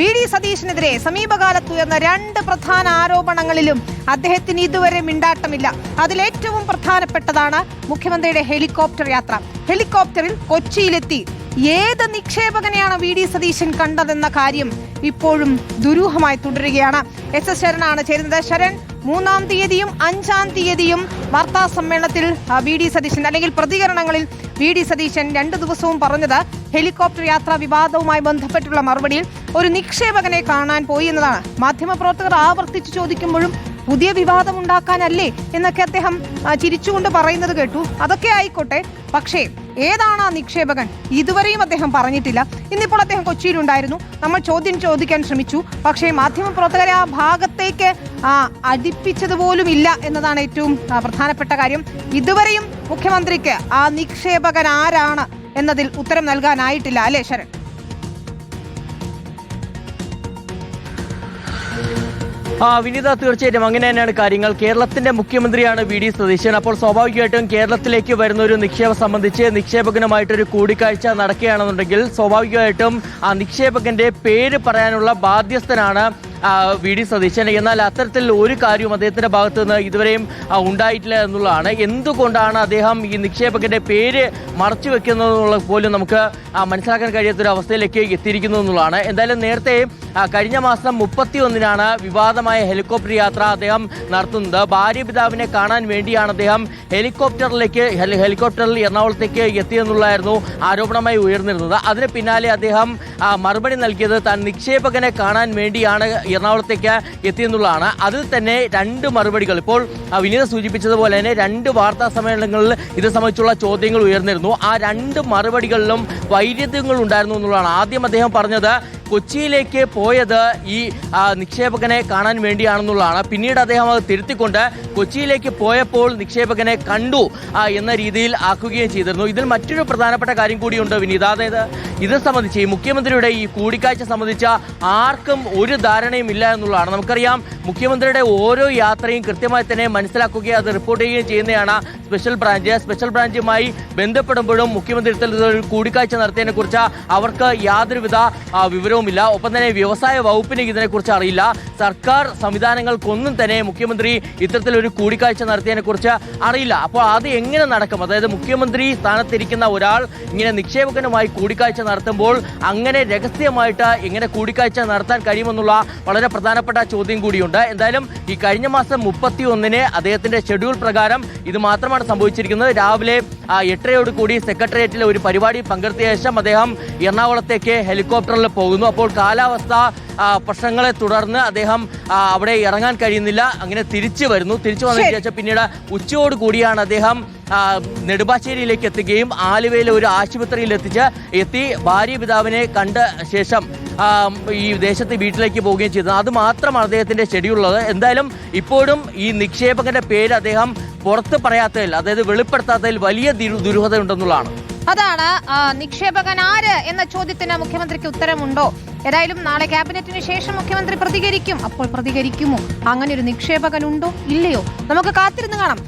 VD. സതീശനെതിരെ സമീപകാലത്ത് ഉയർന്ന 2 പ്രധാന ആരോപണങ്ങളിലും അദ്ദേഹത്തിന് ഇതുവരെ മിണ്ടാട്ടമില്ല. അതിലേറ്റവും പ്രധാനപ്പെട്ടതാണ് മുഖ്യമന്ത്രിയുടെ ഹെലികോപ്റ്റർ യാത്ര. ഹെലികോപ്റ്ററിൽ കൊച്ചിയിലെത്തി ഏത് നിക്ഷേപകനെയാണ് വി.ഡി. സതീശൻ കണ്ടതെന്ന കാര്യം ഇപ്പോഴും ദുരൂഹമായി തുടരുകയാണ്. എസ് ശരനാണ് ചേരുന്നത്. ശരൺ, 3-ാം തീയതിയും 5-ാം തീയതിയും വാർത്താ സമ്മേളനത്തിൽ വി.ഡി. സതീശൻ അല്ലെങ്കിൽ പ്രതികരണങ്ങളിൽ വി.ഡി. സതീശൻ 2 ദിവസവും പറഞ്ഞത് ഹെലികോപ്റ്റർ യാത്രാ വിവാദവുമായി ബന്ധപ്പെട്ടുള്ള മറുപടിയിൽ ഒരു നിക്ഷേപകനെ കാണാൻ പോയി എന്നതാണ്. മാധ്യമപ്രവർത്തകർ ആവർത്തിച്ച് ചോദിക്കുമ്പോഴും പുതിയ വിവാദം ഉണ്ടാക്കാനല്ലേ എന്നൊക്കെ അദ്ദേഹം ചിരിച്ചുകൊണ്ട് പറയുന്നത് കേട്ടു. അതൊക്കെ ആയിക്കോട്ടെ, പക്ഷേ ഏതാണ് ആ നിക്ഷേപകൻ ഇതുവരെയും അദ്ദേഹം പറഞ്ഞിട്ടില്ല. ഇന്നിപ്പോൾ അദ്ദേഹം കൊച്ചിയിലുണ്ടായിരുന്നു. നമ്മൾ ചോദിക്കാൻ ശ്രമിച്ചു, പക്ഷേ മാധ്യമപ്രവർത്തകരെ ആ ഭാഗത്തേക്ക് അടുപ്പിച്ചതുപോലും ഇല്ല എന്നതാണ് ഏറ്റവും പ്രധാനപ്പെട്ട കാര്യം. ഇതുവരെയും മുഖ്യമന്ത്രിക്ക് ആ നിക്ഷേപകൻ ആരാണ് എന്നതിൽ ഉത്തരം നൽകാനായിട്ടില്ല, അല്ലേ ശരൺ? വിനീത, തീർച്ചയായിട്ടും അങ്ങനെ തന്നെയാണ് കാര്യങ്ങൾ. കേരളത്തിന്റെ മുഖ്യമന്ത്രിയാണ് വി.ഡി. സതീശൻ. അപ്പോൾ സ്വാഭാവികമായിട്ടും കേരളത്തിലേക്ക് വരുന്ന ഒരു നിക്ഷേപം സംബന്ധിച്ച് നിക്ഷേപകനുമായിട്ടൊരു കൂടിക്കാഴ്ച നടക്കുകയാണെന്നുണ്ടെങ്കിൽ സ്വാഭാവികമായിട്ടും ആ നിക്ഷേപകന്റെ പേര് പറയാനുള്ള ബാധ്യസ്ഥനാണ് വി.ഡി. സതീശൻ. എന്നാൽ അത്തരത്തിൽ ഒരു കാര്യവും അദ്ദേഹത്തിന്റെ ഭാഗത്ത് നിന്ന് ഇതുവരെയും ഉണ്ടായിട്ടില്ല എന്നുള്ളതാണ്. എന്തുകൊണ്ടാണ് അദ്ദേഹം ഈ നിക്ഷേപകന്റെ പേര് മറച്ചു വെക്കുന്നത് പോലും നമുക്ക് മനസ്സിലാക്കാൻ കഴിയാത്തൊരു അവസ്ഥയിലേക്ക് എത്തിയിരിക്കുന്നു എന്നുള്ളതാണ്. എന്തായാലും നേരത്തെ കഴിഞ്ഞ മാസം 31-നാണ് വിവാദമായ ഹെലികോപ്റ്റർ യാത്ര അദ്ദേഹം നടത്തുന്നത്. ഭാര്യ പിതാവിനെ കാണാൻ വേണ്ടിയാണ് അദ്ദേഹം ഹെലികോപ്റ്ററിൽ എറണാകുളത്തേക്ക് എത്തിയെന്നുള്ളതായിരുന്നു ആരോപണമായി ഉയർന്നിരുന്നത്. അതിന് പിന്നാലെ അദ്ദേഹം മറുപടി നൽകിയത് താൻ നിക്ഷേപകനെ കാണാൻ വേണ്ടിയാണ് എറണാകുളത്തേക്ക് എത്തിയെന്നുള്ളതാണ്. അതിൽ തന്നെ 2 മറുപടികൾ ഇപ്പോൾ വിനീത സൂചിപ്പിച്ചതുപോലെ തന്നെ 2 വാർത്താ സമ്മേളനങ്ങളിൽ ഇത് സംബന്ധിച്ചുള്ള ചോദ്യങ്ങൾ ഉയർന്നിരുന്നു. ആ 2 മറുപടികളിലും വൈരുദ്ധ്യങ്ങൾ ഉണ്ടായിരുന്നു എന്നുള്ളതാണ്. ആദ്യം അദ്ദേഹം പറഞ്ഞത് കൊച്ചിയിലേക്ക് പോയത് ഈ നിക്ഷേപകനെ കാണാൻ വേണ്ടിയാണെന്നുള്ളതാണ്. പിന്നീട് അദ്ദേഹം അത് തിരുത്തിക്കൊണ്ട് കൊച്ചിയിലേക്ക് പോയപ്പോൾ നിക്ഷേപകനെ കണ്ടു എന്ന രീതിയിൽ ആക്കുകയും ചെയ്തിരുന്നു. ഇതിൽ മറ്റൊരു പ്രധാനപ്പെട്ട കാര്യം കൂടിയുണ്ട് വിനീത. അതായത് ഇത് സംബന്ധിച്ച് ഈ മുഖ്യമന്ത്രിയുടെ ഈ കൂടിക്കാഴ്ച സംബന്ധിച്ച ആർക്കും ഒരു ധാരണയും ഇല്ല എന്നുള്ളതാണ്. നമുക്കറിയാം, മുഖ്യമന്ത്രിയുടെ ഓരോ യാത്രയും കൃത്യമായി തന്നെ മനസ്സിലാക്കുകയും അത് റിപ്പോർട്ട് ചെയ്യുകയും ചെയ്യുന്നതാണ് സ്പെഷ്യൽ ബ്രാഞ്ച്. സ്പെഷ്യൽ ബ്രാഞ്ചുമായി ബന്ധപ്പെടുമ്പോഴും മുഖ്യമന്ത്രി ഇത്തരത്തിലൊരു കൂടിക്കാഴ്ച നടത്തിയതിനെ കുറിച്ച് അവർക്ക് യാതൊരുവിധ വിവരവുമില്ല. ഒപ്പം തന്നെ വ്യവസായ വകുപ്പിന് ഇതിനെക്കുറിച്ച് അറിയില്ല. സർക്കാർ സംവിധാനങ്ങൾക്കൊന്നും തന്നെ മുഖ്യമന്ത്രി ഇത്തരത്തിലൊരു കൂടിക്കാഴ്ച നടത്തിയതിനെ കുറിച്ച് അറിയില്ല. അപ്പോൾ അത് എങ്ങനെ നടക്കും? അതായത് മുഖ്യമന്ത്രി സ്ഥാനത്തിരിക്കുന്ന ഒരാൾ ഇങ്ങനെ നിക്ഷേപകനുമായി കൂടിക്കാഴ്ച നടത്തുമ്പോൾ അങ്ങനെ രഹസ്യമായിട്ട് എങ്ങനെ കൂടിക്കാഴ്ച നടത്താൻ കഴിയുമെന്നുള്ള വളരെ പ്രധാനപ്പെട്ട ചോദ്യം കൂടിയുണ്ട്. എന്തായാലും ഈ കഴിഞ്ഞ മാസം 31-ന് അദ്ദേഹത്തിന്റെ ഷെഡ്യൂൾ പ്രകാരം ഇത് മാത്രമാണ് സംഭവിച്ചിരിക്കുന്നത്. രാവിലെ 8:30 കൂടി സെക്രട്ടേറിയറ്റിലെ ഒരു പരിപാടി പങ്കെടുത്ത ശേഷം അദ്ദേഹം എറണാകുളത്തേക്ക് ഹെലികോപ്റ്ററിൽ പോകുന്നു. അപ്പോൾ കാലാവസ്ഥ പ്രശ്നങ്ങളെ തുടർന്ന് അദ്ദേഹം അവിടെ ഇറങ്ങാൻ കഴിയുന്നില്ല. അങ്ങനെ തിരിച്ചു വന്നതിന് ശേഷം പിന്നീട് ഉച്ചയോട് കൂടിയാണ് അദ്ദേഹം നെടുമ്പാശ്ശേരിയിലേക്ക് എത്തുകയും ആലുവയിലെ ഒരു ആശുപത്രിയിൽ എത്തി ഭാര്യ പിതാവിനെ കണ്ട ശേഷം ഈ ദേശത്ത് വീട്ടിലേക്ക് പോവുകയും ചെയ്തത്. അത് മാത്രമാണ് അദ്ദേഹത്തിന്റെ ഷെഡ്യൂളുള്ളത്. എന്തായാലും ഇപ്പോഴും ഈ നിക്ഷേപകന്റെ പേര് അദ്ദേഹം പുറത്ത് പറയാത്തതിൽ, അതായത് വെളിപ്പെടുത്താത്തതിൽ വലിയ ദുരൂഹത ഉണ്ടെന്നുള്ളതാണ്. അതാണ് നിക്ഷേപകൻ ആര് എന്ന ചോദ്യത്തിന് മുഖ്യമന്ത്രിക്ക് ഉത്തരമുണ്ടോ? ഏതായാലും നാളെ ക്യാബിനറ്റിന് ശേഷം മുഖ്യമന്ത്രി പ്രതികരിക്കും. അപ്പോൾ പ്രതികരിക്കുമോ? അങ്ങനെ ഒരു നിക്ഷേപകൻ ഉണ്ടോ ഇല്ലയോ? നമുക്ക് കാത്തിരുന്ന് കാണാം.